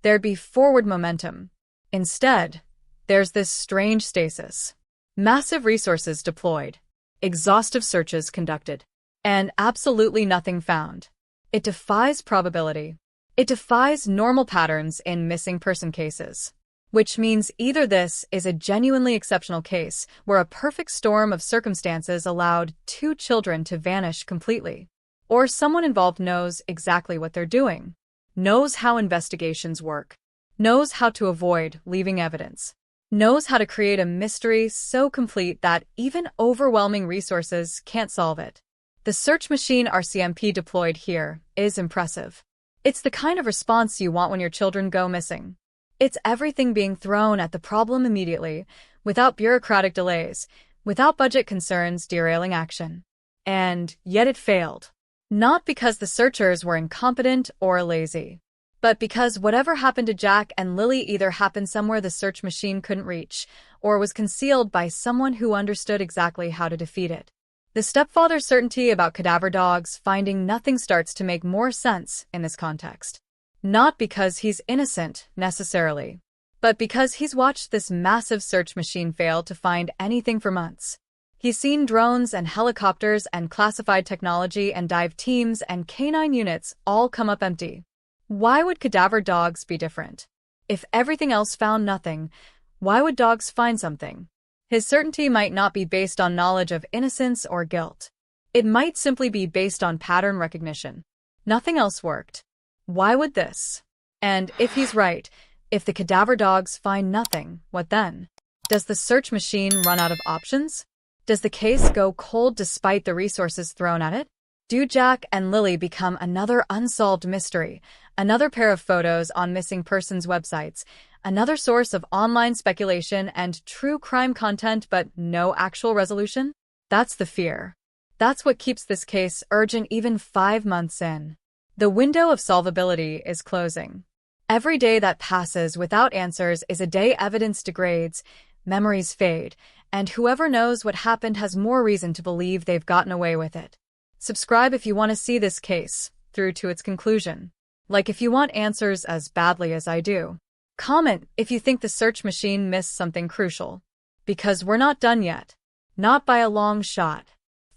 There'd be forward momentum. Instead, there's this strange stasis. Massive resources deployed, exhaustive searches conducted, and absolutely nothing found. It defies probability. It defies normal patterns in missing person cases. Which means either this is a genuinely exceptional case where a perfect storm of circumstances allowed 2 children to vanish completely, or someone involved knows exactly what they're doing, knows how investigations work, knows how to avoid leaving evidence, knows how to create a mystery so complete that even overwhelming resources can't solve it. The search machine RCMP deployed here is impressive. It's the kind of response you want when your children go missing. It's everything being thrown at the problem immediately, without bureaucratic delays, without budget concerns derailing action. And yet it failed. Not because the searchers were incompetent or lazy, but because whatever happened to Jack and Lily either happened somewhere the search machine couldn't reach, or was concealed by someone who understood exactly how to defeat it. The stepfather's certainty about cadaver dogs finding nothing starts to make more sense in this context. Not because he's innocent, necessarily, but because he's watched this massive search machine fail to find anything for months. He's seen drones and helicopters and classified technology and dive teams and canine units all come up empty. Why would cadaver dogs be different? If everything else found nothing, why would dogs find something? His certainty might not be based on knowledge of innocence or guilt. It might simply be based on pattern recognition. Nothing else worked. Why would this? And if he's right, if the cadaver dogs find nothing, what then? Does the search machine run out of options? Does the case go cold despite the resources thrown at it? Do Jack and Lily become another unsolved mystery, another pair of photos on missing persons websites, another source of online speculation and true crime content but no actual resolution? That's the fear. That's what keeps this case urgent even 5 months in. The window of solvability is closing. Every day that passes without answers is a day evidence degrades, memories fade, and whoever knows what happened has more reason to believe they've gotten away with it. Subscribe if you want to see this case through to its conclusion. Like if you want answers as badly as I do. Comment if you think the search machine missed something crucial. Because we're not done yet. Not by a long shot.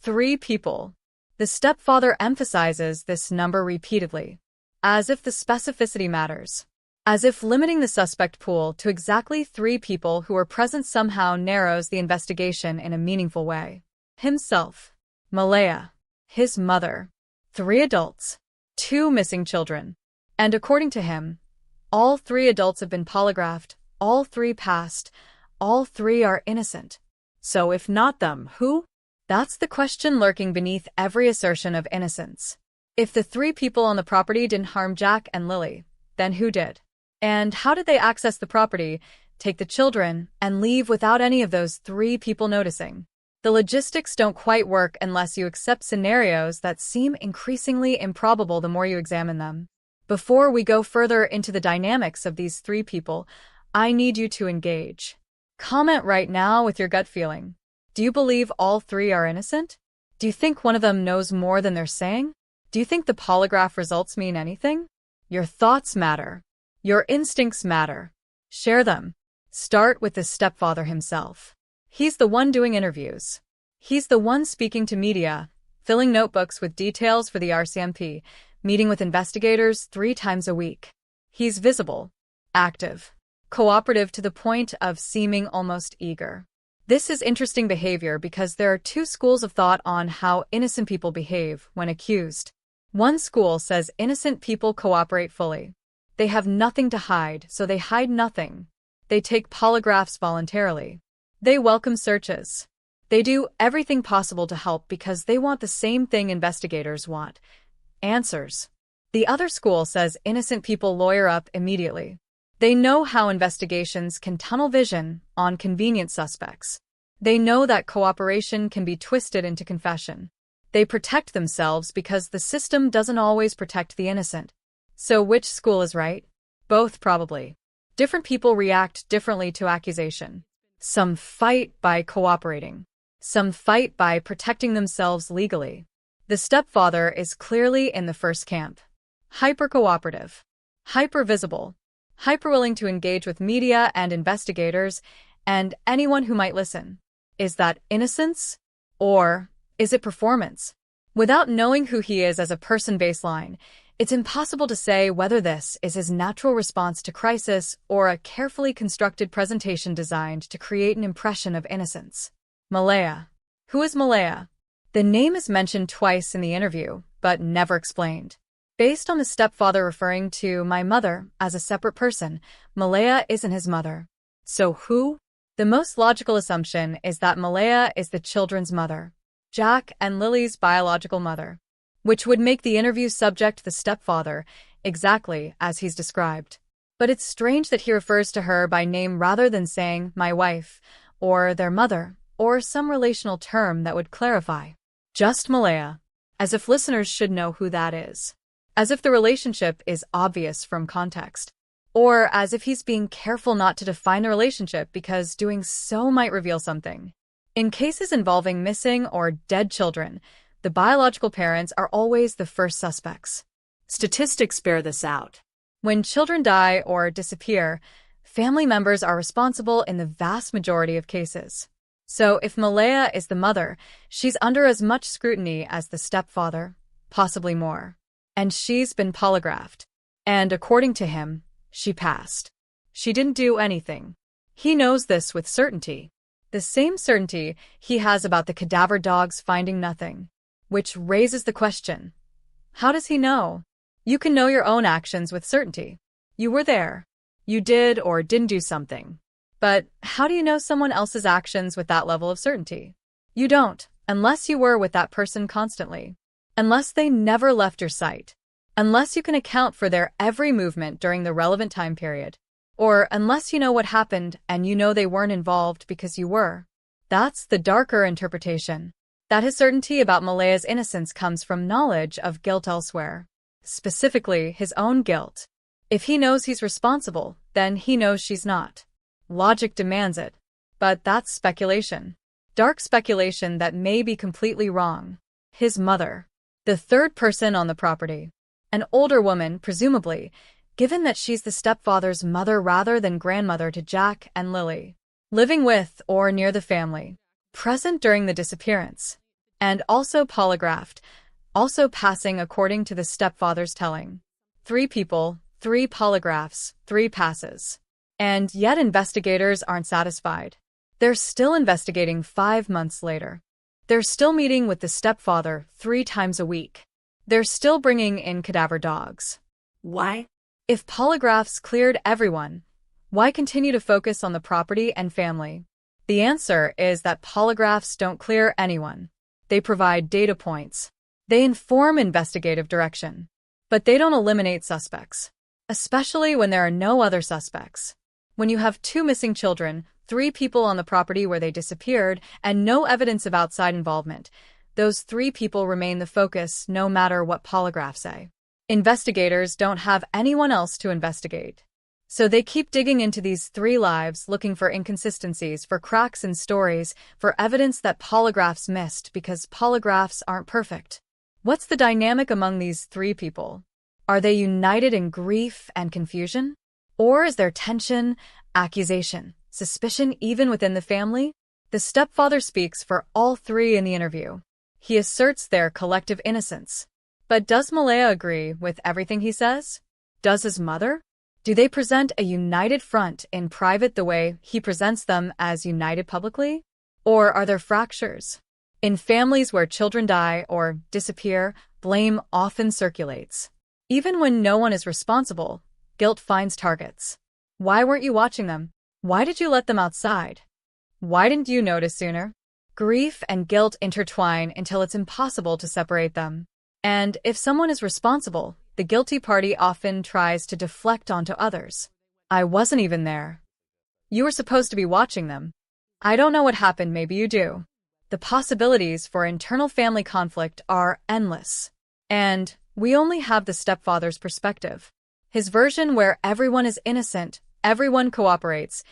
3 people. The stepfather emphasizes this number repeatedly, as if the specificity matters, as if limiting the suspect pool to exactly 3 people who were present somehow narrows the investigation in a meaningful way. Himself, Malaya, his mother, 3 adults, 2 missing children, and according to him, all 3 adults have been polygraphed, all 3 passed, all 3 are innocent. So if not them, who? That's the question lurking beneath every assertion of innocence. If the 3 people on the property didn't harm Jack and Lily, then who did? And how did they access the property, take the children, and leave without any of those 3 people noticing? The logistics don't quite work unless you accept scenarios that seem increasingly improbable the more you examine them. Before we go further into the dynamics of these 3 people, I need you to engage. Comment right now with your gut feeling. Do you believe all 3 are innocent? Do you think one of them knows more than they're saying? Do you think the polygraph results mean anything? Your thoughts matter. Your instincts matter. Share them. Start with the stepfather himself. He's the one doing interviews. He's the one speaking to media, filling notebooks with details for the RCMP, meeting with investigators 3 times a week. He's visible, active, cooperative to the point of seeming almost eager. This is interesting behavior because there are 2 schools of thought on how innocent people behave when accused. One school says innocent people cooperate fully. They have nothing to hide, so they hide nothing. They take polygraphs voluntarily. They welcome searches. They do everything possible to help because they want the same thing investigators want: answers. The other school says innocent people lawyer up immediately. They know how investigations can tunnel vision on convenient suspects. They know that cooperation can be twisted into confession. They protect themselves because the system doesn't always protect the innocent. So which school is right? Both, probably. Different people react differently to accusation. Some fight by cooperating. Some fight by protecting themselves legally. The stepfather is clearly in the first camp. Hyper-cooperative. Hyper-visible. hyper-willing to engage with media and investigators and anyone who might listen. Is that innocence? Or is it performance? Without knowing who he is as a person baseline, it's impossible to say whether this is his natural response to crisis or a carefully constructed presentation designed to create an impression of innocence. Malaya. Who is Malaya? The name is mentioned twice in the interview, but never explained. Based on the stepfather referring to my mother as a separate person, Malaya isn't his mother. So who? The most logical assumption is that Malaya is the children's mother, Jack and Lily's biological mother, which would make the interview subject the stepfather, exactly as he's described. But it's strange that he refers to her by name rather than saying my wife, or their mother, or some relational term that would clarify. Just Malaya. As if listeners should know who that is. As if the relationship is obvious from context. Or as if he's being careful not to define the relationship because doing so might reveal something. In cases involving missing or dead children, the biological parents are always the first suspects. Statistics bear this out. When children die or disappear, family members are responsible in the vast majority of cases. So if Malaya is the mother, she's under as much scrutiny as the stepfather, possibly more. And she's been polygraphed. And according to him, she passed. She didn't do anything. He knows this with certainty. The same certainty he has about the cadaver dogs finding nothing. Which raises the question, how does he know? You can know your own actions with certainty. You were there. You did or didn't do something. But how do you know someone else's actions with that level of certainty? You don't, unless you were with that person constantly. Unless they never left your sight. Unless you can account for their every movement during the relevant time period. Or unless you know what happened and you know they weren't involved because you were. That's the darker interpretation. That his certainty about Malaya's innocence comes from knowledge of guilt elsewhere. Specifically, his own guilt. If he knows he's responsible, then he knows she's not. Logic demands it. But that's speculation. Dark speculation that may be completely wrong. His mother. The third person on the property. An older woman, presumably, given that she's the stepfather's mother rather than grandmother to Jack and Lily. Living with or near the family. Present during the disappearance. And also polygraphed. Also passing according to the stepfather's telling. 3 people, 3 polygraphs, 3 passes. And yet investigators aren't satisfied. They're still investigating 5 months later. They're still meeting with the stepfather 3 times a week. They're still bringing in cadaver dogs. Why? If polygraphs cleared everyone, why continue to focus on the property and family? The answer is that polygraphs don't clear anyone. They provide data points. They inform investigative direction. But they don't eliminate suspects. Especially when there are no other suspects. When you have 2 missing children, 3 people on the property where they disappeared, and no evidence of outside involvement, those 3 people remain the focus no matter what polygraphs say. Investigators don't have anyone else to investigate. So they keep digging into these 3 lives, looking for inconsistencies, for cracks in stories, for evidence that polygraphs missed because polygraphs aren't perfect. What's the dynamic among these 3 people? Are they united in grief and confusion? Or is there tension, accusation, suspicion even within the family? The stepfather speaks for all 3 in the interview. He asserts their collective innocence. But does Malaya agree with everything he says? Does his mother? Do they present a united front in private the way he presents them as united publicly? Or are there fractures? In families where children die or disappear, blame often circulates. Even when no one is responsible, guilt finds targets. Why weren't you watching them? Why did you let them outside? Why didn't you notice sooner? Grief and guilt intertwine until it's impossible to separate them. And if someone is responsible, the guilty party often tries to deflect onto others. I wasn't even there. You were supposed to be watching them. I don't know what happened, maybe you do. The possibilities for internal family conflict are endless. And we only have the stepfather's perspective. His version where everyone is innocent, everyone cooperates,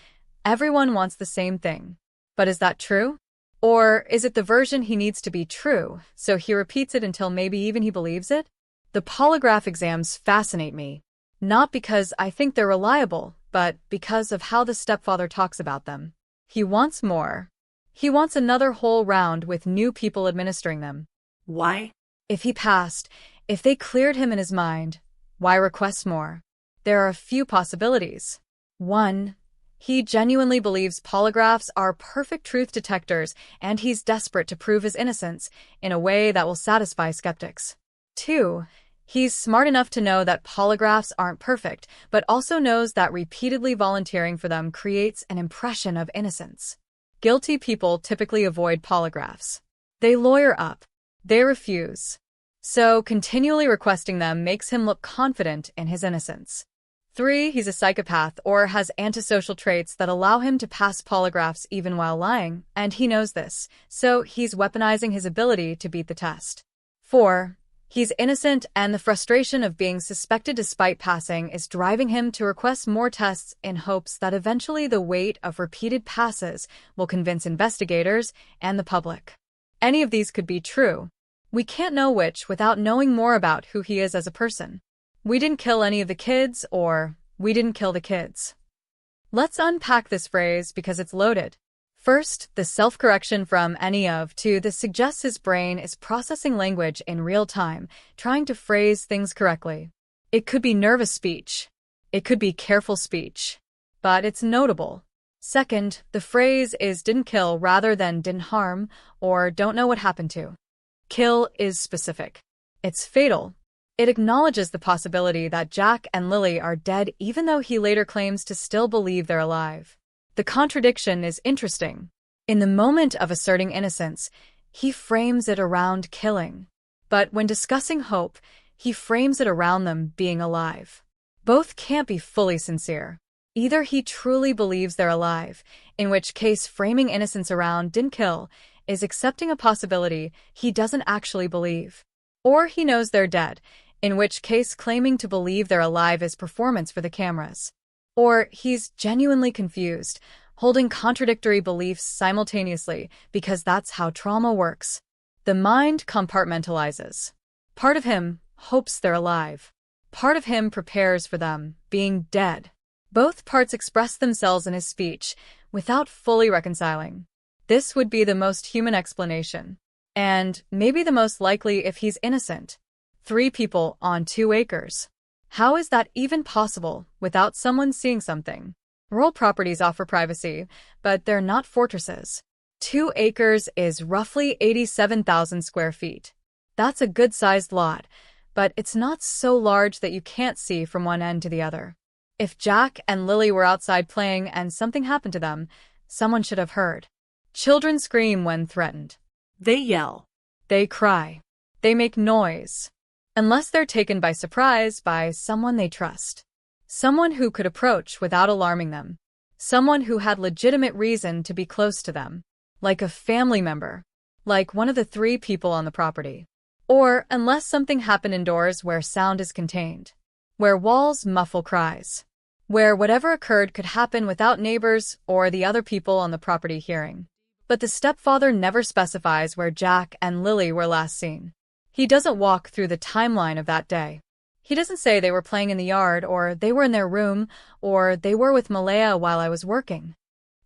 everyone wants the same thing. But is that true? Or is it the version he needs to be true, so he repeats it until maybe even he believes it? The polygraph exams fascinate me. Not because I think they're reliable, but because of how the stepfather talks about them. He wants more. He wants another whole round with new people administering them. Why? If he passed, if they cleared him in his mind, why request more? There are a few possibilities. 1. He genuinely believes polygraphs are perfect truth detectors and he's desperate to prove his innocence in a way that will satisfy skeptics. 2. He's smart enough to know that polygraphs aren't perfect, but also knows that repeatedly volunteering for them creates an impression of innocence. Guilty people typically avoid polygraphs. They lawyer up. They refuse. So continually requesting them makes him look confident in his innocence. 3. He's a psychopath or has antisocial traits that allow him to pass polygraphs even while lying, and he knows this, so he's weaponizing his ability to beat the test. 4. He's innocent and the frustration of being suspected despite passing is driving him to request more tests in hopes that eventually the weight of repeated passes will convince investigators and the public. Any of these could be true. We can't know which without knowing more about who he is as a person. We didn't kill any of the kids, or we didn't kill the kids. Let's unpack this phrase because it's loaded. First, the self-correction from any of to this suggests his brain is processing language in real time, trying to phrase things correctly. It could be nervous speech. It could be careful speech. But it's notable. Second, the phrase is didn't kill rather than didn't harm or don't know what happened to. Kill is specific. It's fatal. It acknowledges the possibility that Jack and Lily are dead even though he later claims to still believe they're alive. The contradiction is interesting. In the moment of asserting innocence, he frames it around killing. But when discussing hope, he frames it around them being alive. Both can't be fully sincere. Either he truly believes they're alive, in which case framing innocence around didn't kill is accepting a possibility he doesn't actually believe. Or he knows they're dead, in which case claiming to believe they're alive is performance for the cameras. Or he's genuinely confused, holding contradictory beliefs simultaneously because that's how trauma works. The mind compartmentalizes. Part of him hopes they're alive. Part of him prepares for them being dead. Both parts express themselves in his speech without fully reconciling. This would be the most human explanation. And maybe the most likely if he's innocent. 3 people on 2 acres. How is that even possible without someone seeing something? Rural properties offer privacy, but they're not fortresses. 2 acres is roughly 87,000 square feet. That's a good-sized lot, but it's not so large that you can't see from one end to the other. If Jack and Lily were outside playing and something happened to them, someone should have heard. Children scream when threatened. They yell. They cry. They make noise. Unless they're taken by surprise by someone they trust. Someone who could approach without alarming them. Someone who had legitimate reason to be close to them. Like a family member. Like one of the 3 people on the property. Or unless something happened indoors where sound is contained. Where walls muffle cries. Where whatever occurred could happen without neighbors or the other people on the property hearing. But the stepfather never specifies where Jack and Lily were last seen. He doesn't walk through the timeline of that day. He doesn't say they were playing in the yard, or they were in their room, or they were with Malaya while I was working.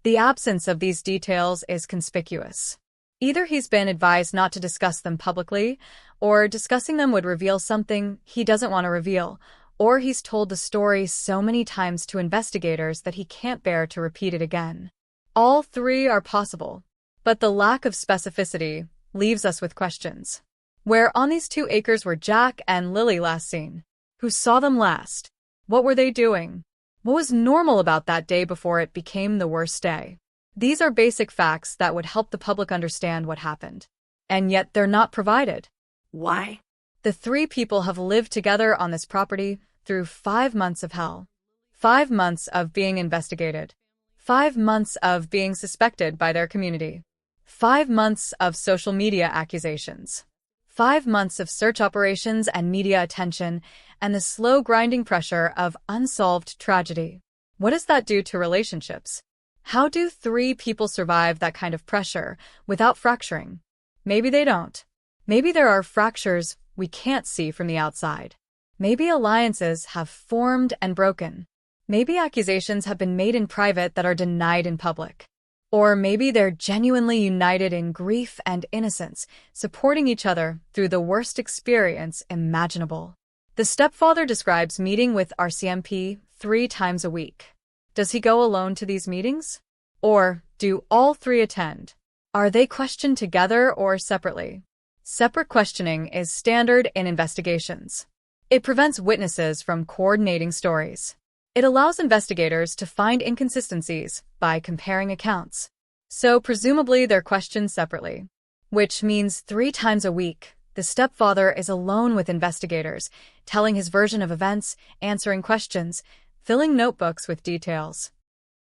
The absence of these details is conspicuous. Either he's been advised not to discuss them publicly, or discussing them would reveal something he doesn't want to reveal, or he's told the story so many times to investigators that he can't bear to repeat it again. All 3 are possible, but the lack of specificity leaves us with questions. Where on these 2 acres were Jack and Lily last seen? Who saw them last? What were they doing? What was normal about that day before it became the worst day? These are basic facts that would help the public understand what happened. And yet they're not provided. Why? The 3 people have lived together on this property through 5 months of hell. 5 months of being investigated. 5 months of being suspected by their community. 5 months of social media accusations. 5 months of search operations and media attention, and the slow grinding pressure of unsolved tragedy. What does that do to relationships? How do 3 people survive that kind of pressure without fracturing? Maybe they don't. Maybe there are fractures we can't see from the outside. Maybe alliances have formed and broken. Maybe accusations have been made in private that are denied in public. Or maybe they're genuinely united in grief and innocence, supporting each other through the worst experience imaginable. The stepfather describes meeting with RCMP 3 times a week. Does he go alone to these meetings? Or do all 3 attend? Are they questioned together or separately? Separate questioning is standard in investigations. It prevents witnesses from coordinating stories. It allows investigators to find inconsistencies by comparing accounts. So presumably they're questioned separately, which means 3 times a week, the stepfather is alone with investigators, telling his version of events, answering questions, filling notebooks with details.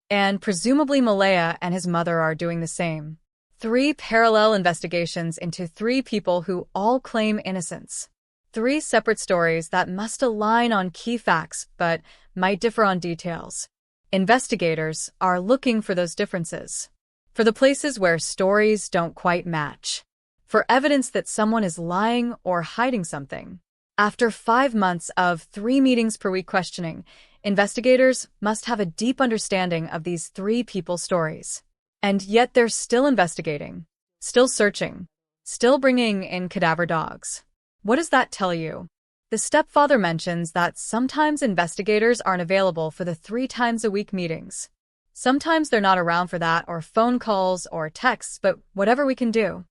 And presumably Malaya and his mother are doing the same. 3 parallel investigations into 3 people who all claim innocence. 3 separate stories that must align on key facts but might differ on details. Investigators are looking for those differences. For the places where stories don't quite match. For evidence that someone is lying or hiding something. After 5 months of 3 meetings per week questioning, investigators must have a deep understanding of these 3 people's stories. And yet they're still investigating, still searching, still bringing in cadaver dogs. What does that tell you? The stepfather mentions that sometimes investigators aren't available for the 3 times a week meetings. Sometimes they're not around for that, or phone calls or texts, but whatever we can do.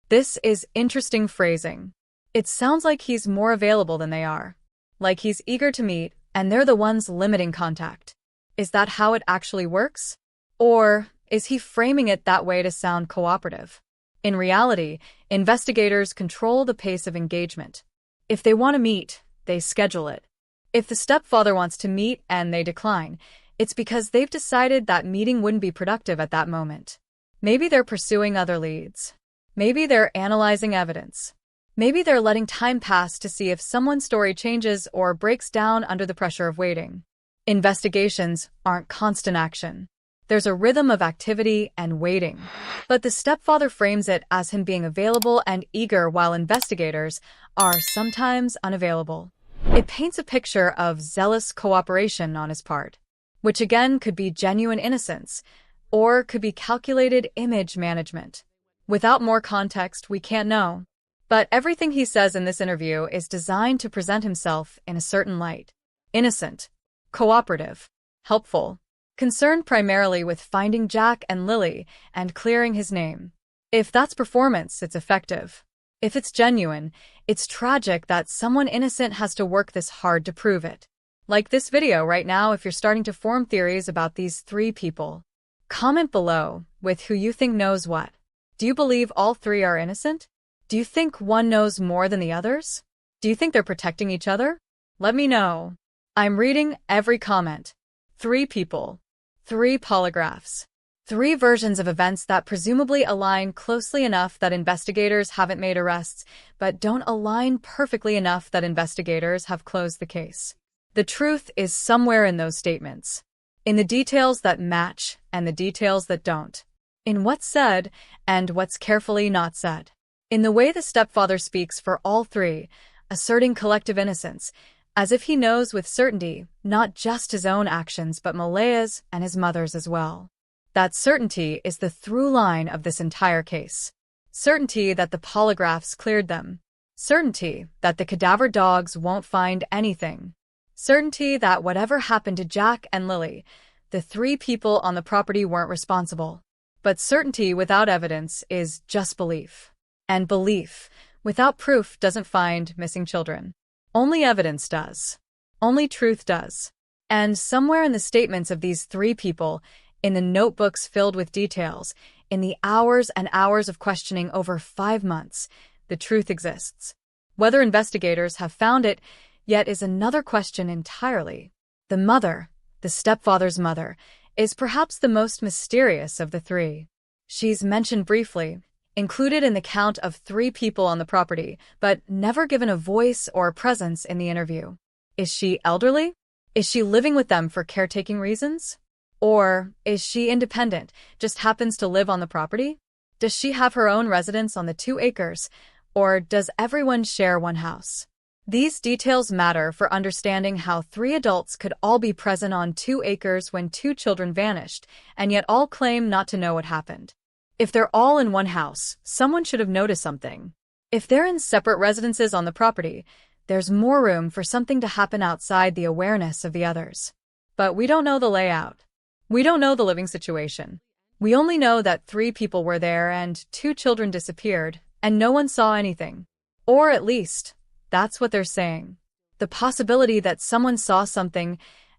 This is interesting phrasing. It sounds like he's more available than they are. Like he's eager to meet, and they're the ones limiting contact. Is that how it actually works? Or is he framing it that way to sound cooperative? In reality, investigators control the pace of engagement. If they want to meet, they schedule it. If the stepfather wants to meet and they decline, it's because they've decided that meeting wouldn't be productive at that moment. Maybe they're pursuing other leads. Maybe they're analyzing evidence. Maybe they're letting time pass to see if someone's story changes or breaks down under the pressure of waiting. Investigations aren't constant action. There's a rhythm of activity and waiting. But the stepfather frames it as him being available and eager while investigators are sometimes unavailable. It paints a picture of zealous cooperation on his part, which again could be genuine innocence, or could be calculated image management. Without more context, we can't know. But everything he says in this interview is designed to present himself in a certain light. Innocent, cooperative, helpful, concerned primarily with finding Jack and Lily and clearing his name. If that's performance, it's effective. If it's genuine, it's tragic that someone innocent has to work this hard to prove it. Like this video right now if you're starting to form theories about these 3 people. Comment below with who you think knows what. Do you believe all 3 are innocent? Do you think one knows more than the others? Do you think they're protecting each other? Let me know. I'm reading every comment. 3 people. 3 polygraphs. 3 versions of events that presumably align closely enough that investigators haven't made arrests, but don't align perfectly enough that investigators have closed the case. The truth is somewhere in those statements. In the details that match and the details that don't. In what's said and what's carefully not said. In the way the stepfather speaks for all 3, asserting collective innocence, as if he knows with certainty not just his own actions but Malaya's and his mother's as well. That certainty is the through line of this entire case. Certainty that the polygraphs cleared them. Certainty that the cadaver dogs won't find anything. Certainty that whatever happened to Jack and Lily, the 3 people on the property weren't responsible. But certainty without evidence is just belief. And belief without proof doesn't find missing children. Only evidence does. Only truth does. And somewhere in the statements of these 3 people, in the notebooks filled with details, in the hours and hours of questioning over 5 months, the truth exists. Whether investigators have found it yet is another question entirely. The mother, the stepfather's mother, is perhaps the most mysterious of the 3. She's mentioned briefly, included in the count of 3 people on the property, but never given a voice or a presence in the interview. Is she elderly? Is she living with them for caretaking reasons? Or is she independent, just happens to live on the property? Does she have her own residence on the 2 acres, or does everyone share one house? These details matter for understanding how 3 adults could all be present on 2 acres when 2 children vanished, and yet all claim not to know what happened. If they're all in one house, someone should have noticed something. If they're in separate residences on the property, there's more room for something to happen outside the awareness of the others. But we don't know the layout. We don't know the living situation. We only know that 3 people were there and 2 children disappeared, and no one saw anything. Or at least, that's what they're saying. The possibility that someone saw something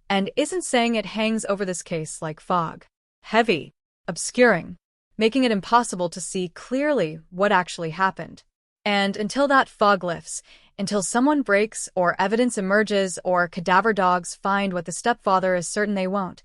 and isn't saying it hangs over this case like fog. Heavy, obscuring, making it impossible to see clearly what actually happened. And until that fog lifts, until someone breaks or evidence emerges or cadaver dogs find what the stepfather is certain they won't,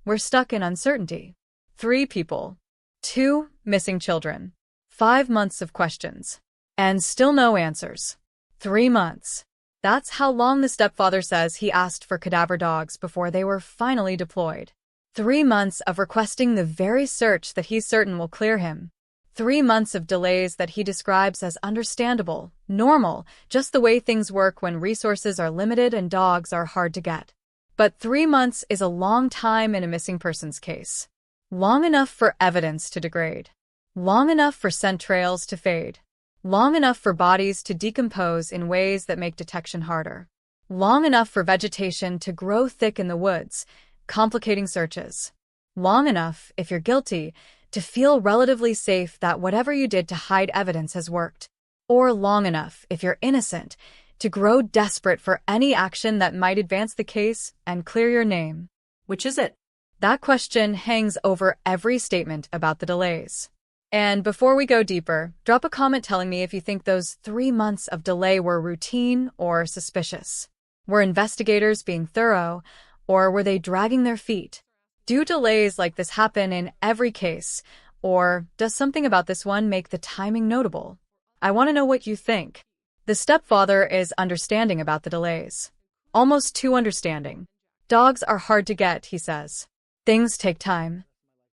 we're stuck in uncertainty. 3 people. 2 missing children. 5 months of questions. And still no answers. 3 months. That's how long the stepfather says he asked for cadaver dogs before they were finally deployed. 3 months of requesting the very search that he's certain will clear him. 3 months of delays that he describes as understandable, normal, just the way things work when resources are limited and dogs are hard to get. But 3 months is a long time in a missing persons case. Long enough for evidence to degrade. Long enough for scent trails to fade. Long enough for bodies to decompose in ways that make detection harder. Long enough for vegetation to grow thick in the woods, complicating searches. Long enough, if you're guilty, to feel relatively safe that whatever you did to hide evidence has worked. Or long enough, if you're innocent, to grow desperate for any action that might advance the case and clear your name. Which is it? That question hangs over every statement about the delays. And before we go deeper, drop a comment telling me if you think those 3 months of delay were routine or suspicious. Were investigators being thorough, or were they dragging their feet? Do delays like this happen in every case, or does something about this one make the timing notable? I want to know what you think. The stepfather is understanding about the delays. Almost too understanding. Dogs are hard to get, he says. Things take time.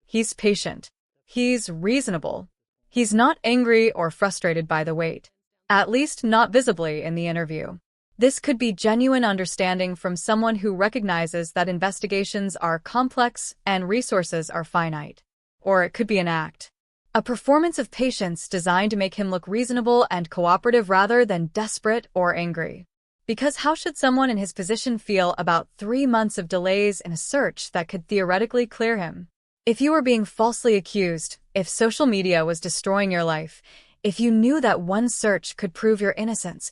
He's patient. He's reasonable. He's not angry or frustrated by the wait. At least not visibly in the interview. This could be genuine understanding from someone who recognizes that investigations are complex and resources are finite. Or it could be an act. A performance of patience designed to make him look reasonable and cooperative rather than desperate or angry. Because how should someone in his position feel about 3 months of delays in a search that could theoretically clear him? If you were being falsely accused, if social media was destroying your life, if you knew that one search could prove your innocence,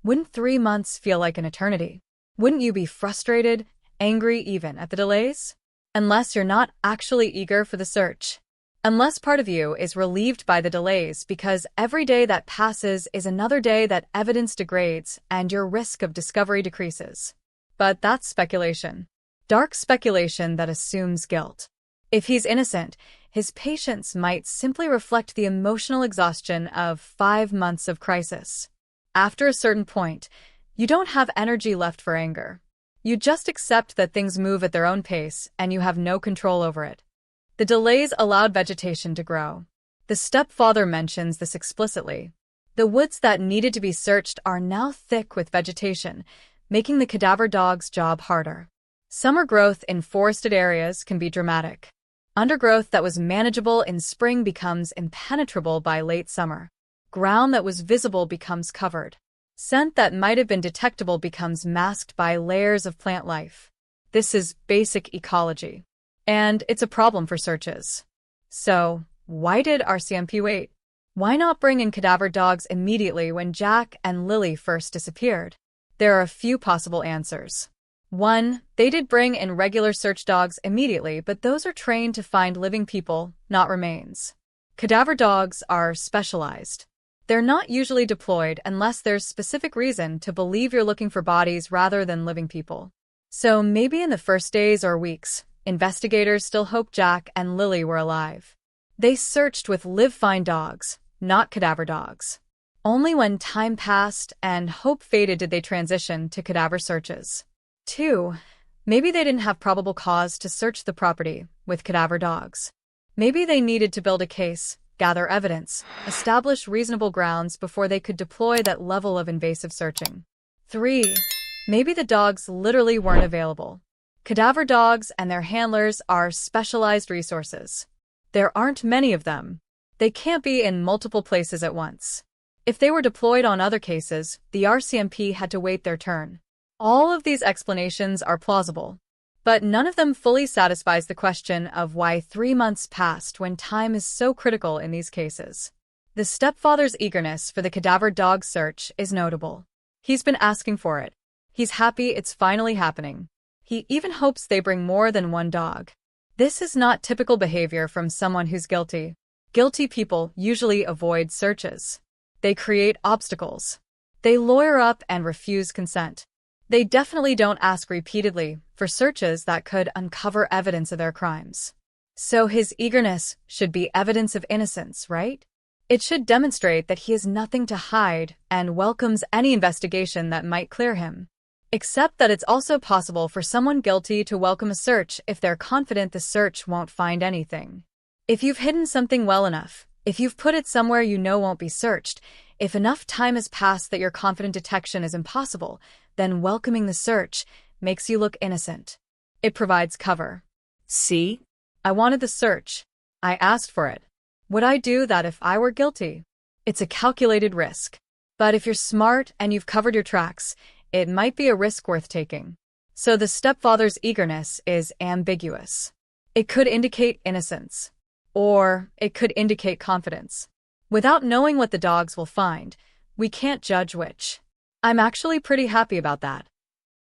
wouldn't 3 months feel like an eternity? Wouldn't you be frustrated, angry even at the delays? Unless you're not actually eager for the search. Unless part of you is relieved by the delays because every day that passes is another day that evidence degrades and your risk of discovery decreases. But that's speculation. Dark speculation that assumes guilt. If he's innocent, his patience might simply reflect the emotional exhaustion of 5 months of crisis. After a certain point, you don't have energy left for anger. You just accept that things move at their own pace and you have no control over it. The delays allowed vegetation to grow. The stepfather mentions this explicitly. The woods that needed to be searched are now thick with vegetation, making the cadaver dog's job harder. Summer growth in forested areas can be dramatic. Undergrowth that was manageable in spring becomes impenetrable by late summer. Ground that was visible becomes covered. Scent that might have been detectable becomes masked by layers of plant life. This is basic ecology. And it's a problem for searches. So, why did RCMP wait? Why not bring in cadaver dogs immediately when Jack and Lily first disappeared? There are a few possible answers. 1. They did bring in regular search dogs immediately, but those are trained to find living people, not remains. Cadaver dogs are specialized. They're not usually deployed unless there's specific reason to believe you're looking for bodies rather than living people. So maybe in the first days or weeks, investigators still hoped Jack and Lily were alive. They searched with live-find dogs, not cadaver dogs. Only when time passed and hope faded did they transition to cadaver searches. 2. Maybe they didn't have probable cause to search the property with cadaver dogs. Maybe they needed to build a case, gather evidence, establish reasonable grounds before they could deploy that level of invasive searching. 3. Maybe the dogs literally weren't available. Cadaver dogs and their handlers are specialized resources. There aren't many of them. They can't be in multiple places at once. If they were deployed on other cases, the RCMP had to wait their turn. All of these explanations are plausible, but none of them fully satisfies the question of why 3 months passed when time is so critical in these cases. The stepfather's eagerness for the cadaver dog search is notable. He's been asking for it. He's happy it's finally happening. He even hopes they bring more than one dog. This is not typical behavior from someone who's guilty. Guilty people usually avoid searches. They create obstacles. They lawyer up and refuse consent. They definitely don't ask repeatedly for searches that could uncover evidence of their crimes. So his eagerness should be evidence of innocence, right? It should demonstrate that he has nothing to hide and welcomes any investigation that might clear him. Except that it's also possible for someone guilty to welcome a search if they're confident the search won't find anything. If you've hidden something well enough, if you've put it somewhere you know won't be searched, if enough time has passed that you're confident detection is impossible, then welcoming the search makes you look innocent. It provides cover. See? I wanted the search. I asked for it. Would I do that if I were guilty? It's a calculated risk. But if you're smart and you've covered your tracks, it might be a risk worth taking. So the stepfather's eagerness is ambiguous. It could indicate innocence, or it could indicate confidence. Without knowing what the dogs will find, we can't judge which. I'm actually pretty happy about that.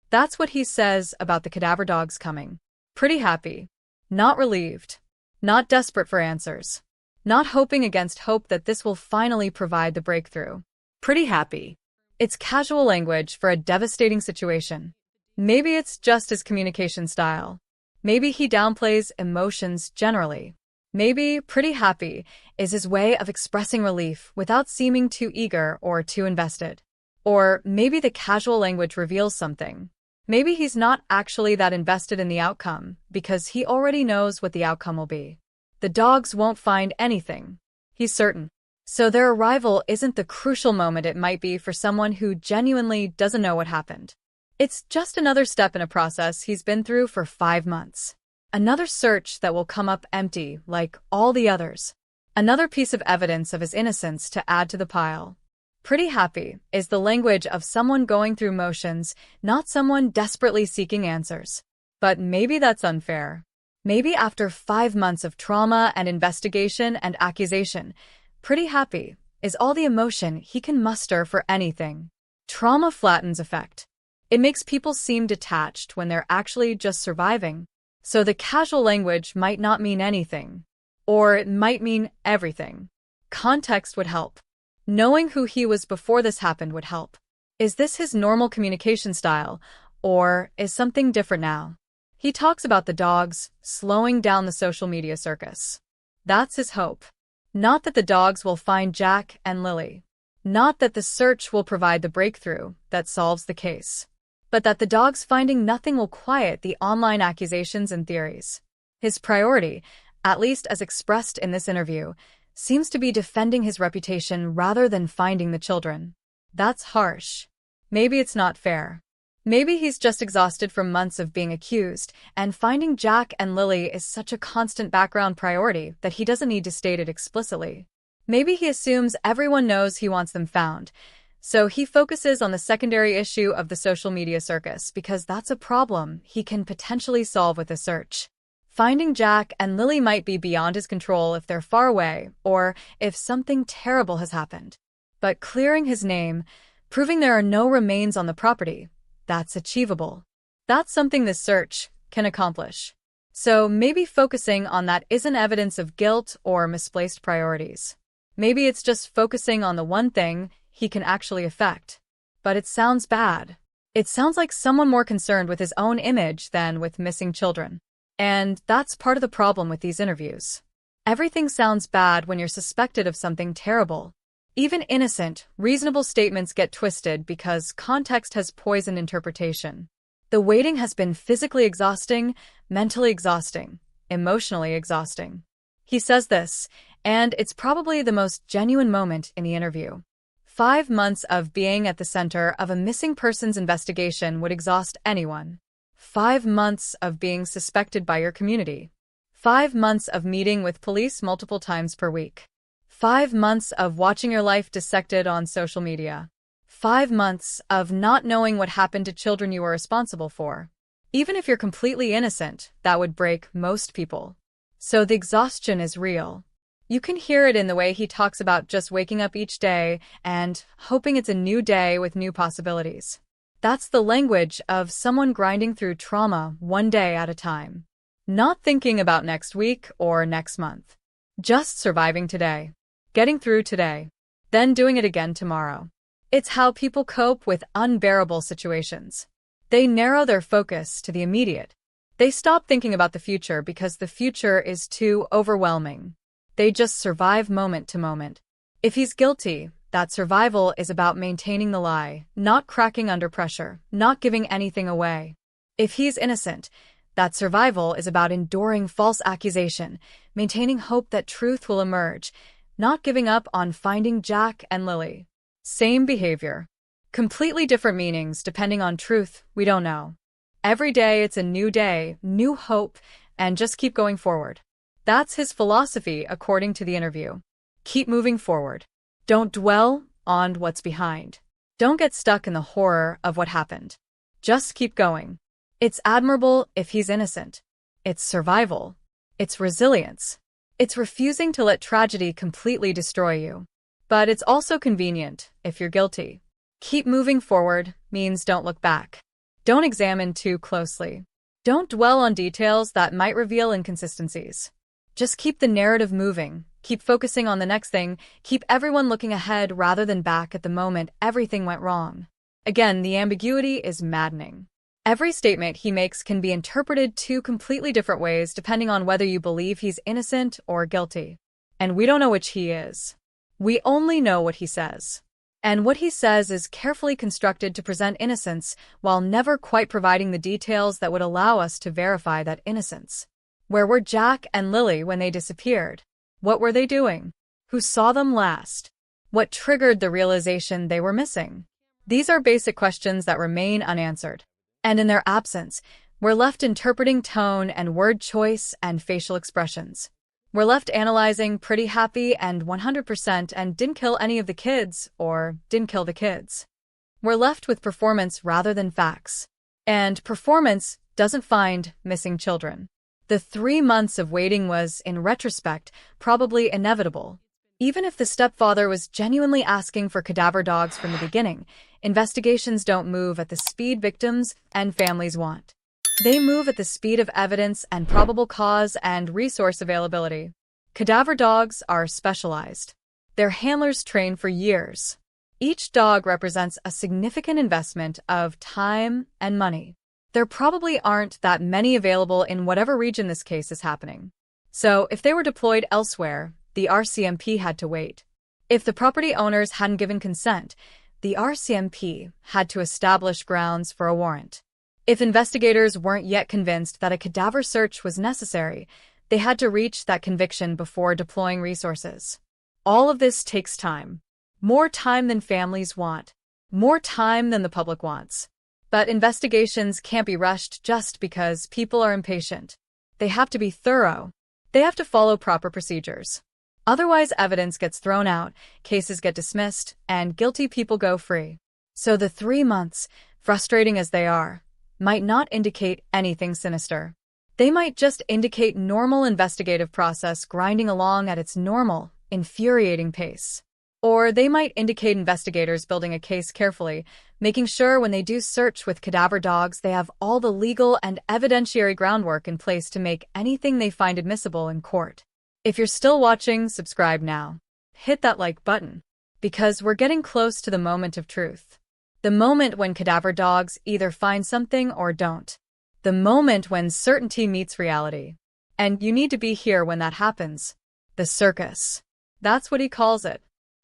That's what he says about the cadaver dogs coming. Pretty happy. Not relieved. Not desperate for answers. Not hoping against hope that this will finally provide the breakthrough. Pretty happy. It's casual language for a devastating situation. Maybe it's just his communication style. Maybe he downplays emotions generally. Maybe pretty happy is his way of expressing relief without seeming too eager or too invested. Or maybe the casual language reveals something. Maybe he's not actually that invested in the outcome because he already knows what the outcome will be. The dogs won't find anything. He's certain. So their arrival isn't the crucial moment it might be for someone who genuinely doesn't know what happened. It's just another step in a process he's been through for 5 months. Another search that will come up empty like all the others. Another piece of evidence of his innocence to add to the pile. Pretty happy is the language of someone going through motions, not someone desperately seeking answers. But maybe that's unfair. Maybe after 5 months of trauma and investigation and accusation, pretty happy is all the emotion he can muster for anything. Trauma flattens effect. It makes people seem detached when they're actually just surviving. So the casual language might not mean anything. Or it might mean everything. Context would help. Knowing who he was before this happened would help. Is this his normal communication style, or is something different now? He talks about the dogs slowing down the social media circus. That's his hope. Not that the dogs will find Jack and Lily. Not that the search will provide the breakthrough that solves the case. But that the dogs finding nothing will quiet the online accusations and theories. His priority, at least as expressed in this interview, seems to be defending his reputation rather than finding the children. That's harsh. Maybe it's not fair. Maybe he's just exhausted from months of being accused, and finding Jack and Lily is such a constant background priority that he doesn't need to state it explicitly. Maybe he assumes everyone knows he wants them found, so he focuses on the secondary issue of the social media circus because that's a problem he can potentially solve with a search. Finding Jack and Lily might be beyond his control if they're far away or if something terrible has happened. But clearing his name, proving there are no remains on the property, that's achievable. That's something this search can accomplish. So maybe focusing on that isn't evidence of guilt or misplaced priorities. Maybe it's just focusing on the one thing he can actually affect. But it sounds bad. It sounds like someone more concerned with his own image than with missing children. And that's part of the problem with these interviews. Everything sounds bad when you're suspected of something terrible. Even innocent, reasonable statements get twisted because context has poisoned interpretation. The waiting has been physically exhausting, mentally exhausting, emotionally exhausting. He says this, and it's probably the most genuine moment in the interview. 5 months of being at the center of a missing persons investigation would exhaust anyone. 5 months of being suspected by your community. 5 months of meeting with police multiple times per week. 5 months of watching your life dissected on social media. 5 months of not knowing what happened to children you were responsible for. Even if you're completely innocent, that would break most people. So the exhaustion is real. You can hear it in the way he talks about just waking up each day and hoping it's a new day with new possibilities. That's the language of someone grinding through trauma one day at a time. Not thinking about next week or next month. Just surviving today. Getting through today. Then doing it again tomorrow. It's how people cope with unbearable situations. They narrow their focus to the immediate. They stop thinking about the future because the future is too overwhelming. They just survive moment to moment. If he's guilty, that survival is about maintaining the lie, not cracking under pressure, not giving anything away. If he's innocent, that survival is about enduring false accusation, maintaining hope that truth will emerge, not giving up on finding Jack and Lily. Same behavior. Completely different meanings depending on truth, we don't know. Every day it's a new day, new hope, and just keep going forward. That's his philosophy according to the interview. Keep moving forward. Don't dwell on what's behind. Don't get stuck in the horror of what happened. Just keep going. It's admirable if he's innocent. It's survival. It's resilience. It's refusing to let tragedy completely destroy you. But it's also convenient if you're guilty. Keep moving forward means don't look back. Don't examine too closely. Don't dwell on details that might reveal inconsistencies. Just keep the narrative moving, keep focusing on the next thing, keep everyone looking ahead rather than back at the moment everything went wrong. Again, the ambiguity is maddening. Every statement he makes can be interpreted two completely different ways depending on whether you believe he's innocent or guilty. And we don't know which he is. We only know what he says. And what he says is carefully constructed to present innocence while never quite providing the details that would allow us to verify that innocence. Where were Jack and Lily when they disappeared? What were they doing? Who saw them last? What triggered the realization they were missing? These are basic questions that remain unanswered. And in their absence, we're left interpreting tone and word choice and facial expressions. We're left analyzing pretty happy and 100% and didn't kill any of the kids or didn't kill the kids. We're left with performance rather than facts. And performance doesn't find missing children. The 3 months of waiting was, in retrospect, probably inevitable. Even if the stepfather was genuinely asking for cadaver dogs from the beginning, investigations don't move at the speed victims and families want. They move at the speed of evidence and probable cause and resource availability. Cadaver dogs are specialized. Their handlers train for years. Each dog represents a significant investment of time and money. There probably aren't that many available in whatever region this case is happening. So if they were deployed elsewhere, the RCMP had to wait. If the property owners hadn't given consent, the RCMP had to establish grounds for a warrant. If investigators weren't yet convinced that a cadaver search was necessary, they had to reach that conviction before deploying resources. All of this takes time. More time than families want. More time than the public wants. But investigations can't be rushed just because people are impatient. They have to be thorough. They have to follow proper procedures. Otherwise, evidence gets thrown out, cases get dismissed, and guilty people go free. So the 3 months, frustrating as they are, might not indicate anything sinister. They might just indicate normal investigative process grinding along at its normal, infuriating pace. Or they might indicate investigators building a case carefully, making sure when they do search with cadaver dogs they have all the legal and evidentiary groundwork in place to make anything they find admissible in court. If you're still watching, subscribe now. Hit that like button. Because we're getting close to the moment of truth. The moment when cadaver dogs either find something or don't. The moment when certainty meets reality. And you need to be here when that happens. The circus. That's what he calls it.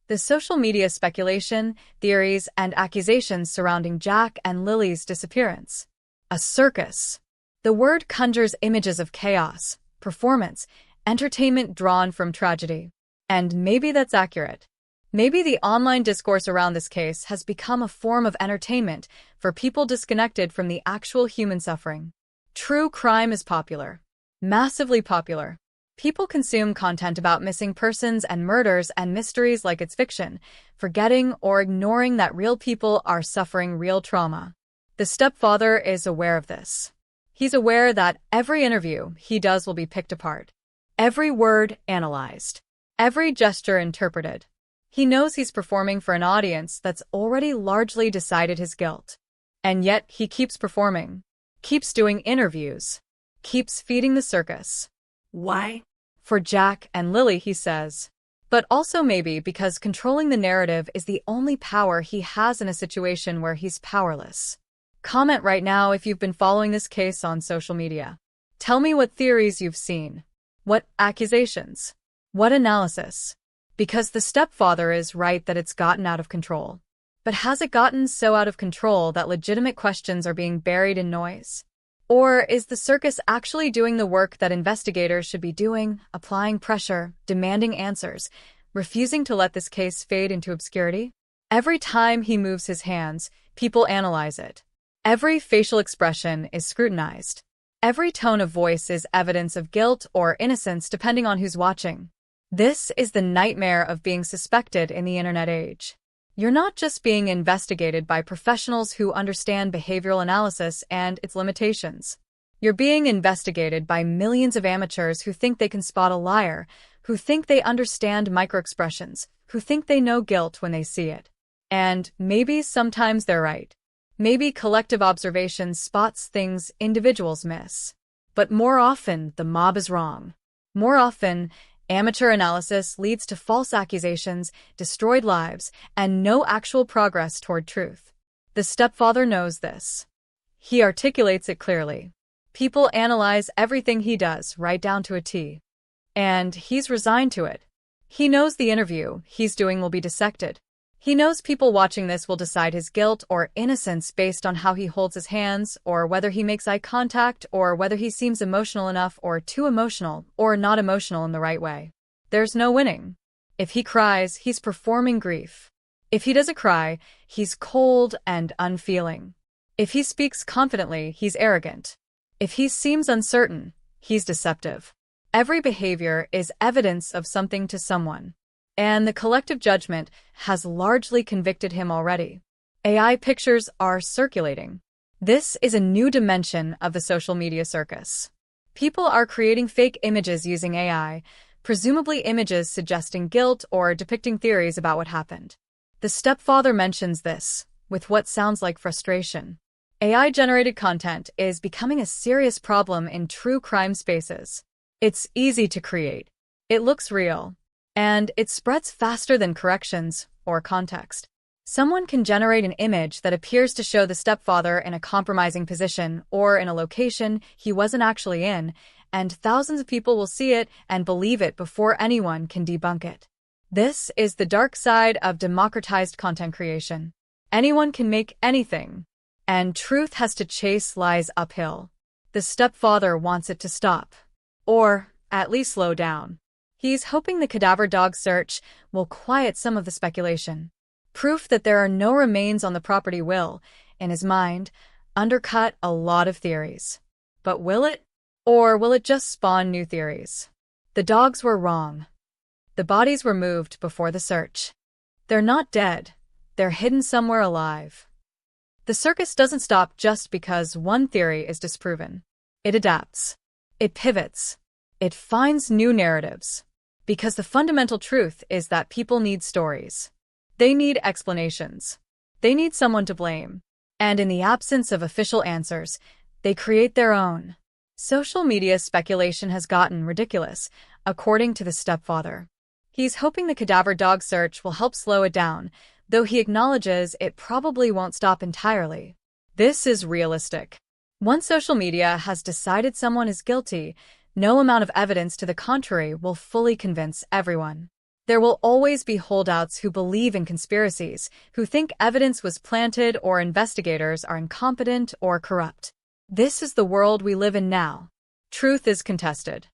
The social media speculation, theories, and accusations surrounding Jack and Lily's disappearance. A circus. The word conjures images of chaos, performance, entertainment drawn from tragedy. And maybe that's accurate. Maybe the online discourse around this case has become a form of entertainment for people disconnected from the actual human suffering. True crime is popular. Massively popular. People consume content about missing persons and murders and mysteries like it's fiction, forgetting or ignoring that real people are suffering real trauma. The stepfather is aware of this. He's aware that every interview he does will be picked apart. Every word analyzed. Every gesture interpreted. He knows he's performing for an audience that's already largely decided his guilt. And yet he keeps performing. Keeps doing interviews. Keeps feeding the circus. Why? For Jack and Lily, he says. But also maybe because controlling the narrative is the only power he has in a situation where he's powerless. Comment right now if you've been following this case on social media. Tell me what theories you've seen. What accusations? What analysis? Because the stepfather is right that it's gotten out of control. But has it gotten so out of control that legitimate questions are being buried in noise? Or is the circus actually doing the work that investigators should be doing, applying pressure, demanding answers, refusing to let this case fade into obscurity? Every time he moves his hands, people analyze it. Every facial expression is scrutinized. Every tone of voice is evidence of guilt or innocence depending on who's watching. This is the nightmare of being suspected in the internet age. You're not just being investigated by professionals who understand behavioral analysis and its limitations. You're being investigated by millions of amateurs who think they can spot a liar, who think they understand microexpressions, who think they know guilt when they see it. And maybe sometimes they're right. Maybe collective observation spots things individuals miss. But more often, the mob is wrong. More often, amateur analysis leads to false accusations, destroyed lives, and no actual progress toward truth. The stepfather knows this. He articulates it clearly. People analyze everything he does, right down to a T. And he's resigned to it. He knows the interview he's doing will be dissected. He knows people watching this will decide his guilt or innocence based on how he holds his hands, or whether he makes eye contact, or whether he seems emotional enough or too emotional, or not emotional in the right way. There's no winning. If he cries, he's performing grief. If he doesn't cry, he's cold and unfeeling. If he speaks confidently, he's arrogant. If he seems uncertain, he's deceptive. Every behavior is evidence of something to someone. And the collective judgment has largely convicted him already. AI pictures are circulating. This is a new dimension of the social media circus. People are creating fake images using AI, presumably images suggesting guilt or depicting theories about what happened. The stepfather mentions this, with what sounds like frustration. AI-generated content is becoming a serious problem in true crime spaces. It's easy to create. It looks real. And it spreads faster than corrections or context. Someone can generate an image that appears to show the stepfather in a compromising position or in a location he wasn't actually in, and thousands of people will see it and believe it before anyone can debunk it. This is the dark side of democratized content creation. Anyone can make anything, and truth has to chase lies uphill. The stepfather wants it to stop, or at least slow down. He's hoping the cadaver dog search will quiet some of the speculation. Proof that there are no remains on the property will, in his mind, undercut a lot of theories. But will it? Or will it just spawn new theories? The dogs were wrong. The bodies were moved before the search. They're not dead. They're hidden somewhere alive. The circus doesn't stop just because one theory is disproven. It adapts. It pivots. It finds new narratives. Because the fundamental truth is that people need stories. They need explanations. They need someone to blame. And in the absence of official answers, they create their own. Social media speculation has gotten ridiculous, according to the stepfather. He's hoping the cadaver dog search will help slow it down, though he acknowledges it probably won't stop entirely. This is realistic. Once social media has decided someone is guilty, no amount of evidence to the contrary will fully convince everyone. There will always be holdouts who believe in conspiracies, who think evidence was planted or investigators are incompetent or corrupt. This is the world we live in now. Truth is contested.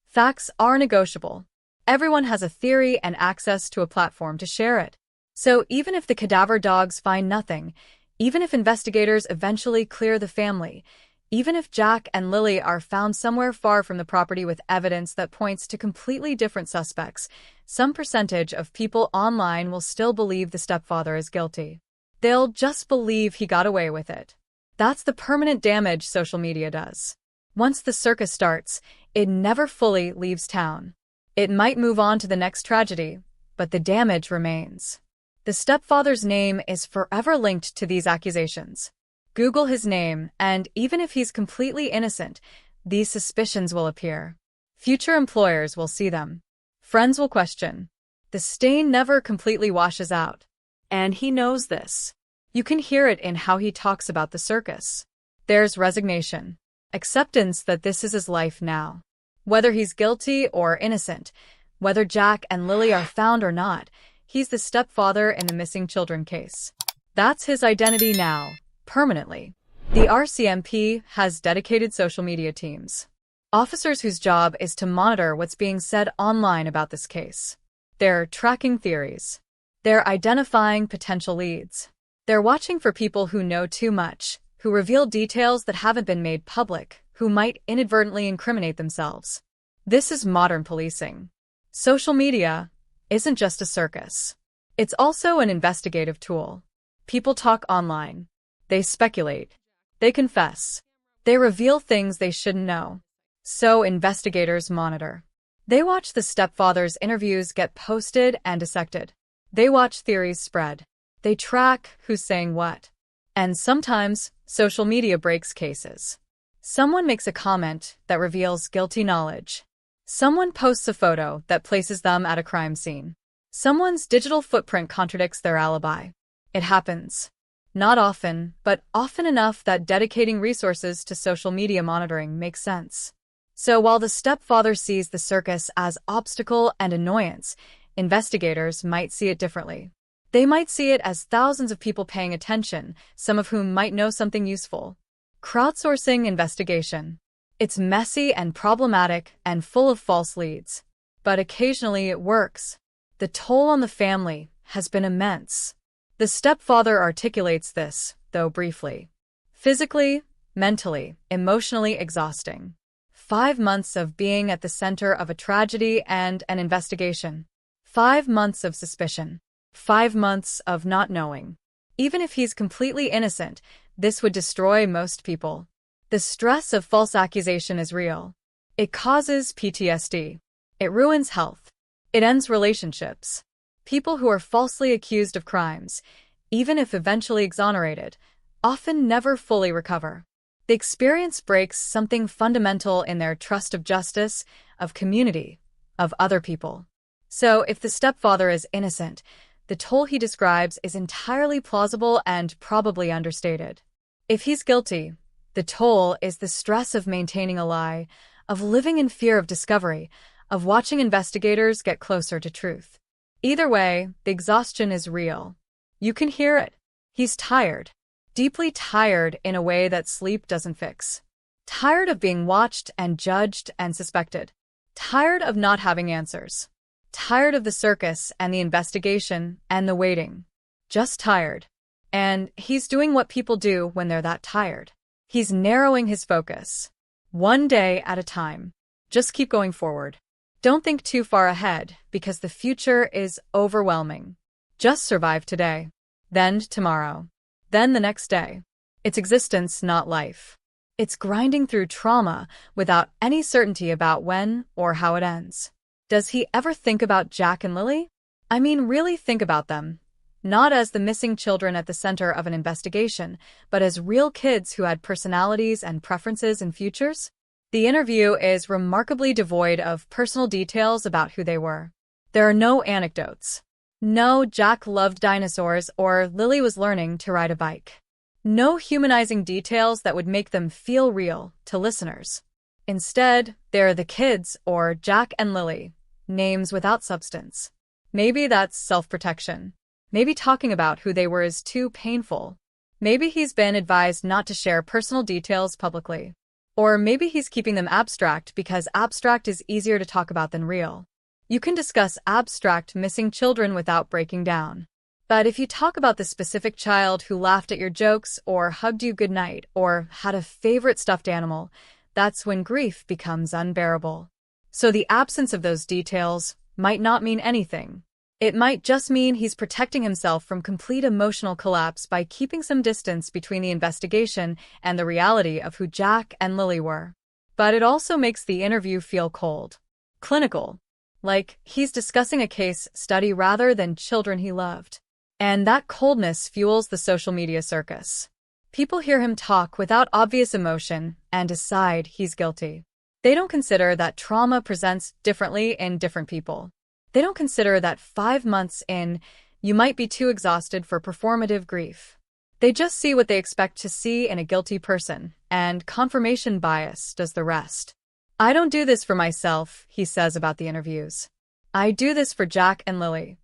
Facts are negotiable. Everyone has a theory and access to a platform to share it. So even if the cadaver dogs find nothing, even if investigators eventually clear the family, even if Jack and Lily are found somewhere far from the property with evidence that points to completely different suspects, some percentage of people online will still believe the stepfather is guilty. They'll just believe he got away with it. That's the permanent damage social media does. Once the circus starts, it never fully leaves town. It might move on to the next tragedy, but the damage remains. The stepfather's name is forever linked to these accusations. Google his name, and even if he's completely innocent, these suspicions will appear. Future employers will see them. Friends will question. The stain never completely washes out. And he knows this. You can hear it in how he talks about the circus. There's resignation. Acceptance that this is his life now. Whether he's guilty or innocent, whether Jack and Lily are found or not, he's the stepfather in the missing children case. That's his identity now, permanently. The RCMP has dedicated social media teams. Officers whose job is to monitor what's being said online about this case. They're tracking theories. They're identifying potential leads. They're watching for people who know too much, who reveal details that haven't been made public, who might inadvertently incriminate themselves. This is modern policing. Social media isn't just a circus. It's also an investigative tool. People talk online. They speculate. They confess. They reveal things they shouldn't know. So investigators monitor. They watch the stepfather's interviews get posted and dissected. They watch theories spread. They track who's saying what. And sometimes, social media breaks cases. Someone makes a comment that reveals guilty knowledge. Someone posts a photo that places them at a crime scene. Someone's digital footprint contradicts their alibi. It happens. Not often, but often enough that dedicating resources to social media monitoring makes sense. So while the stepfather sees the circus as obstacle and annoyance, investigators might see it differently. They might see it as thousands of people paying attention, some of whom might know something useful. Crowdsourcing investigation. It's messy and problematic and full of false leads. But occasionally it works. The toll on the family has been immense. The stepfather articulates this, though briefly. Physically, mentally, emotionally exhausting. 5 months of being at the center of a tragedy and an investigation. 5 months of suspicion. 5 months of not knowing. Even if he's completely innocent, this would destroy most people. The stress of false accusation is real. It causes PTSD. It ruins health. It ends relationships. People who are falsely accused of crimes, even if eventually exonerated, often never fully recover. The experience breaks something fundamental in their trust of justice, of community, of other people. So if the stepfather is innocent, the toll he describes is entirely plausible and probably understated. If he's guilty, the toll is the stress of maintaining a lie, of living in fear of discovery, of watching investigators get closer to truth. Either way, the exhaustion is real. You can hear it. He's tired. Deeply tired in a way that sleep doesn't fix. Tired of being watched and judged and suspected. Tired of not having answers. Tired of the circus and the investigation and the waiting. Just tired. And he's doing what people do when they're that tired. He's narrowing his focus. One day at a time. Just keep going forward. Don't think too far ahead, because the future is overwhelming. Just survive today. Then tomorrow. Then the next day. It's existence, not life. It's grinding through trauma without any certainty about when or how it ends. Does he ever think about Jack and Lily? I mean, really think about them. Not as the missing children at the center of an investigation, but as real kids who had personalities and preferences and futures? The interview is remarkably devoid of personal details about who they were. There are no anecdotes. No, Jack loved dinosaurs or Lily was learning to ride a bike. No humanizing details that would make them feel real to listeners. Instead, they're the kids or Jack and Lily, names without substance. Maybe that's self-protection. Maybe talking about who they were is too painful. Maybe he's been advised not to share personal details publicly. Or maybe he's keeping them abstract because abstract is easier to talk about than real. You can discuss abstract missing children without breaking down. But if you talk about the specific child who laughed at your jokes or hugged you goodnight or had a favorite stuffed animal, that's when grief becomes unbearable. So the absence of those details might not mean anything. It might just mean he's protecting himself from complete emotional collapse by keeping some distance between the investigation and the reality of who Jack and Lily were. But it also makes the interview feel cold, clinical, like he's discussing a case study rather than children he loved. And that coldness fuels the social media circus. People hear him talk without obvious emotion and decide he's guilty. They don't consider that trauma presents differently in different people. They don't consider that 5 months in, you might be too exhausted for performative grief. They just see what they expect to see in a guilty person, and confirmation bias does the rest. I don't do this for myself, he says about the interviews. I do this for Jack and Lily.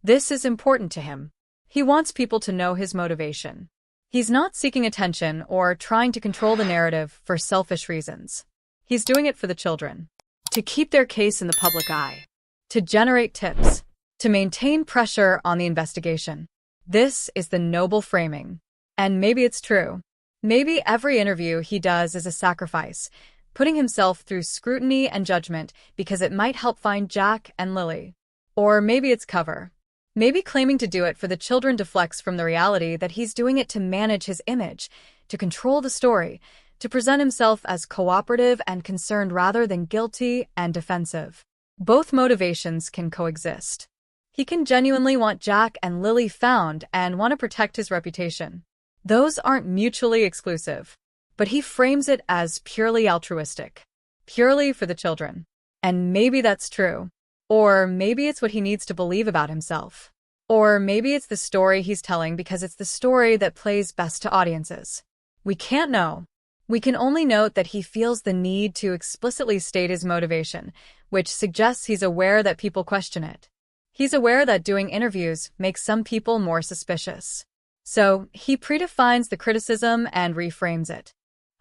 This is important to him. He wants people to know his motivation. He's not seeking attention or trying to control the narrative for selfish reasons. He's doing it for the children. To keep their case in the public eye. To generate tips. To maintain pressure on the investigation. This is the noble framing. And maybe it's true. Maybe every interview he does is a sacrifice, putting himself through scrutiny and judgment because it might help find Jack and Lily. Or maybe it's cover. Maybe claiming to do it for the children deflects from the reality that he's doing it to manage his image, to control the story, to present himself as cooperative and concerned rather than guilty and defensive. Both motivations can coexist. He can genuinely want Jack and Lily found and want to protect his reputation. Those aren't mutually exclusive. But he frames it as purely altruistic. Purely for the children. And maybe that's true. Or maybe it's what he needs to believe about himself. Or maybe it's the story he's telling because it's the story that plays best to audiences. We can't know. We can only note that he feels the need to explicitly state his motivation, which suggests he's aware that people question it. He's aware that doing interviews makes some people more suspicious. So he predefines the criticism and reframes it.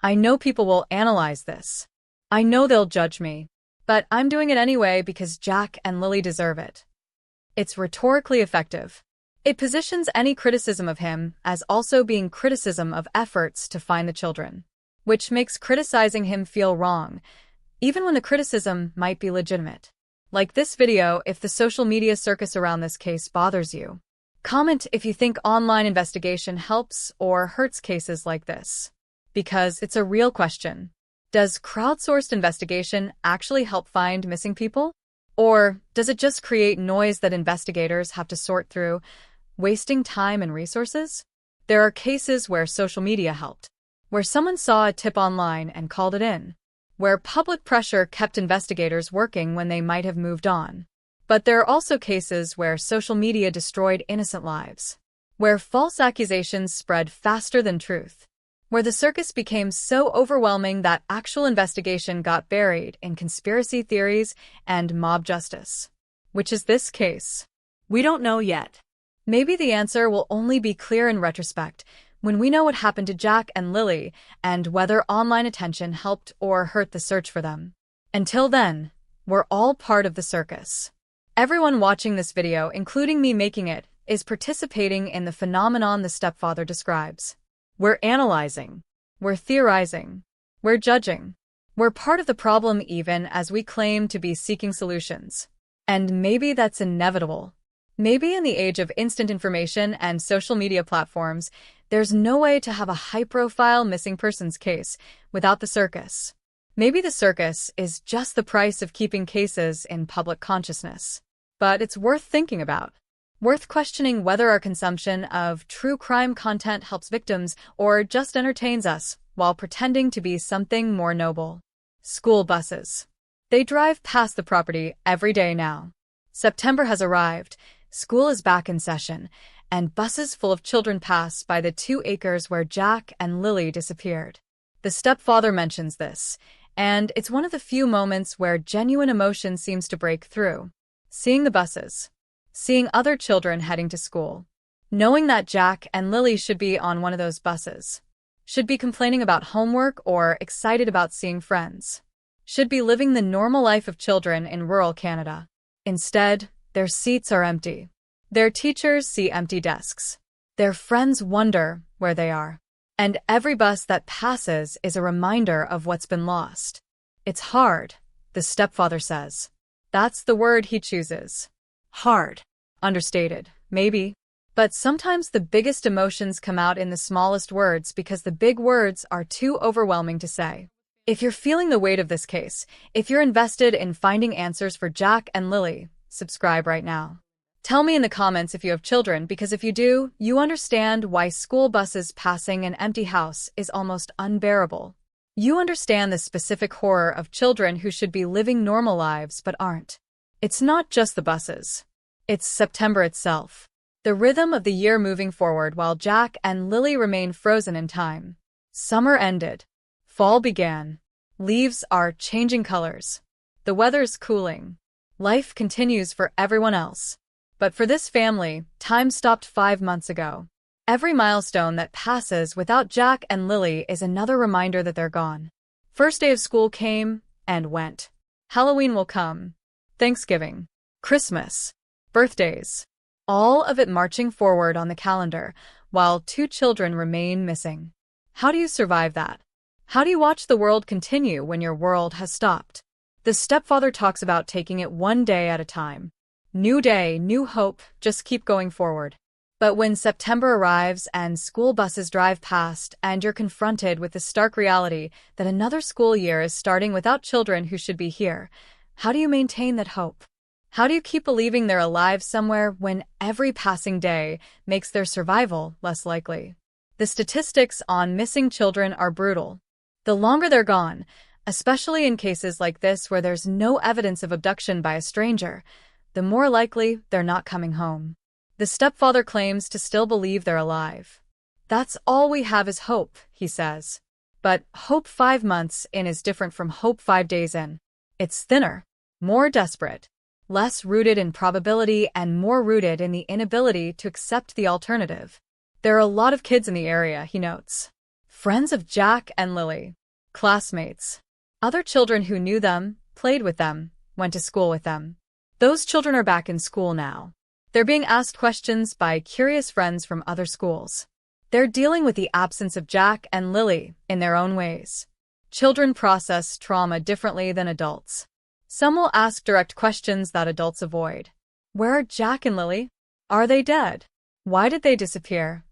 I know people will analyze this. I know they'll judge me. But I'm doing it anyway because Jack and Lily deserve it. It's rhetorically effective. It positions any criticism of him as also being criticism of efforts to find the children, which makes criticizing him feel wrong, even when the criticism might be legitimate. Like this video if the social media circus around this case bothers you. Comment if you think online investigation helps or hurts cases like this. Because it's a real question. Does crowdsourced investigation actually help find missing people? Or does it just create noise that investigators have to sort through, wasting time and resources? There are cases where social media helped, where someone saw a tip online and called it in, where public pressure kept investigators working when they might have moved on. But there are also cases where social media destroyed innocent lives, where false accusations spread faster than truth, where the circus became so overwhelming that actual investigation got buried in conspiracy theories and mob justice. Which is this case? We don't know yet. Maybe the answer will only be clear in retrospect, when we know what happened to Jack and Lily and whether online attention helped or hurt the search for them. Until then, we're all part of the circus. Everyone watching this video, including me making it, is participating in the phenomenon the stepfather describes. We're analyzing. We're theorizing. We're judging. We're part of the problem even as we claim to be seeking solutions. And maybe that's inevitable. Maybe in the age of instant information and social media platforms, there's no way to have a high-profile missing persons case without the circus. Maybe the circus is just the price of keeping cases in public consciousness. But it's worth thinking about. Worth questioning whether our consumption of true crime content helps victims or just entertains us while pretending to be something more noble. School buses. They drive past the property every day now. September has arrived, school is back in session, and buses full of children pass by the 2 acres where Jack and Lily disappeared. The stepfather mentions this, and it's one of the few moments where genuine emotion seems to break through. Seeing the buses. Seeing other children heading to school. Knowing that Jack and Lily should be on one of those buses. Should be complaining about homework or excited about seeing friends. Should be living the normal life of children in rural Canada. Instead, their seats are empty. Their teachers see empty desks. Their friends wonder where they are. And every bus that passes is a reminder of what's been lost. It's hard, the stepfather says. That's the word he chooses. Hard. Understated, maybe. But sometimes the biggest emotions come out in the smallest words because the big words are too overwhelming to say. If you're feeling the weight of this case, if you're invested in finding answers for Jack and Lily, subscribe right now. Tell me in the comments if you have children, because if you do, you understand why school buses passing an empty house is almost unbearable. You understand the specific horror of children who should be living normal lives but aren't. It's not just the buses. It's September itself. The rhythm of the year moving forward while Jack and Lily remain frozen in time. Summer ended. Fall began. Leaves are changing colors. The weather's cooling. Life continues for everyone else. But for this family, time stopped 5 months ago. Every milestone that passes without Jack and Lily is another reminder that they're gone. First day of school came and went. Halloween will come. Thanksgiving. Christmas. Birthdays. All of it marching forward on the calendar, while 2 children remain missing. How do you survive that? How do you watch the world continue when your world has stopped? The stepfather talks about taking it one day at a time. New day, new hope, just keep going forward. But when September arrives and school buses drive past and you're confronted with the stark reality that another school year is starting without children who should be here, how do you maintain that hope? How do you keep believing they're alive somewhere when every passing day makes their survival less likely? The statistics on missing children are brutal. The longer they're gone, especially in cases like this where there's no evidence of abduction by a stranger, the more likely they're not coming home. The stepfather claims to still believe they're alive. That's all we have is hope, he says. But hope 5 months in is different from hope 5 days in. It's thinner, more desperate, less rooted in probability and more rooted in the inability to accept the alternative. There are a lot of kids in the area, he notes. Friends of Jack and Lily. Classmates. Other children who knew them, played with them, went to school with them. Those children are back in school now. They're being asked questions by curious friends from other schools. They're dealing with the absence of Jack and Lily in their own ways. Children process trauma differently than adults. Some will ask direct questions that adults avoid. Where are Jack and Lily? Are they dead? Why did they disappear?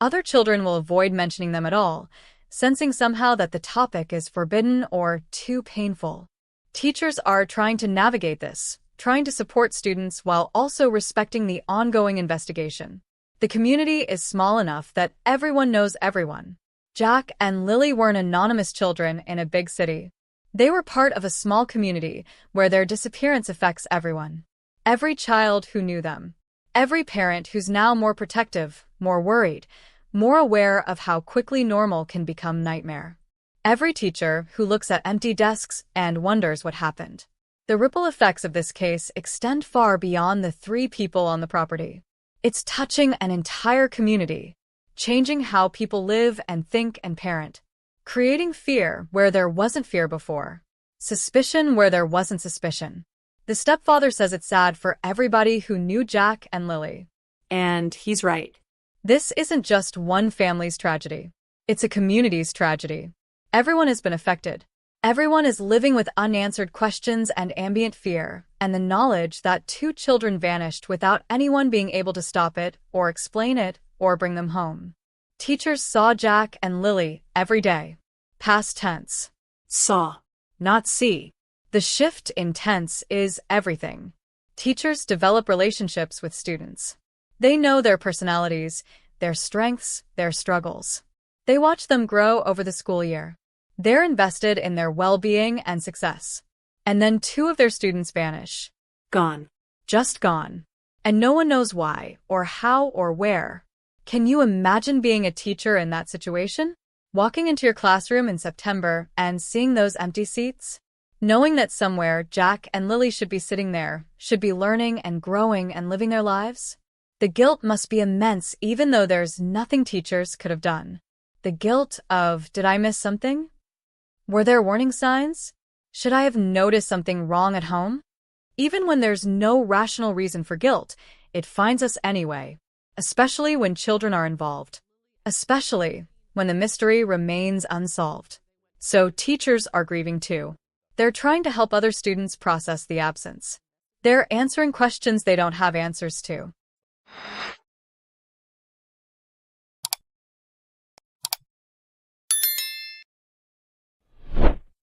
Other children will avoid mentioning them at all, sensing somehow that the topic is forbidden or too painful. Teachers are trying to navigate this, trying to support students while also respecting the ongoing investigation. The community is small enough that everyone knows everyone. Jack and Lily weren't anonymous children in a big city. They were part of a small community where their disappearance affects everyone. Every child who knew them. Every parent who's now more protective, more worried, more aware of how quickly normal can become nightmare. Every teacher who looks at empty desks and wonders what happened. The ripple effects of this case extend far beyond the 3 people on the property. It's touching an entire community, changing how people live and think and parent, creating fear where there wasn't fear before, suspicion where there wasn't suspicion. The stepfather says it's sad for everybody who knew Jack and Lily. And he's right. This isn't just one family's tragedy. It's a community's tragedy. Everyone has been affected. Everyone is living with unanswered questions and ambient fear, and the knowledge that 2 children vanished without anyone being able to stop it, or explain it, or bring them home. Teachers saw Jack and Lily every day. Past tense. Saw, Not see. The shift in tense is everything. Teachers develop relationships with students. They know their personalities, their strengths, their struggles. They watch them grow over the school year. They're invested in their well-being and success. And then 2 of their students vanish. gone. Just gone. And no one knows why, or how, or where. Can you imagine being a teacher in that situation? Walking into your classroom in September and seeing those empty seats? Knowing that somewhere Jack and Lily should be sitting there, should be learning and growing and living their lives? The guilt must be immense even though there's nothing teachers could have done. The guilt of, did I miss something? Were there warning signs? Should I have noticed something wrong at home? Even when there's no rational reason for guilt, it finds us anyway, especially when children are involved, especially when the mystery remains unsolved. So teachers are grieving too. They're trying to help other students process the absence. They're answering questions they don't have answers to.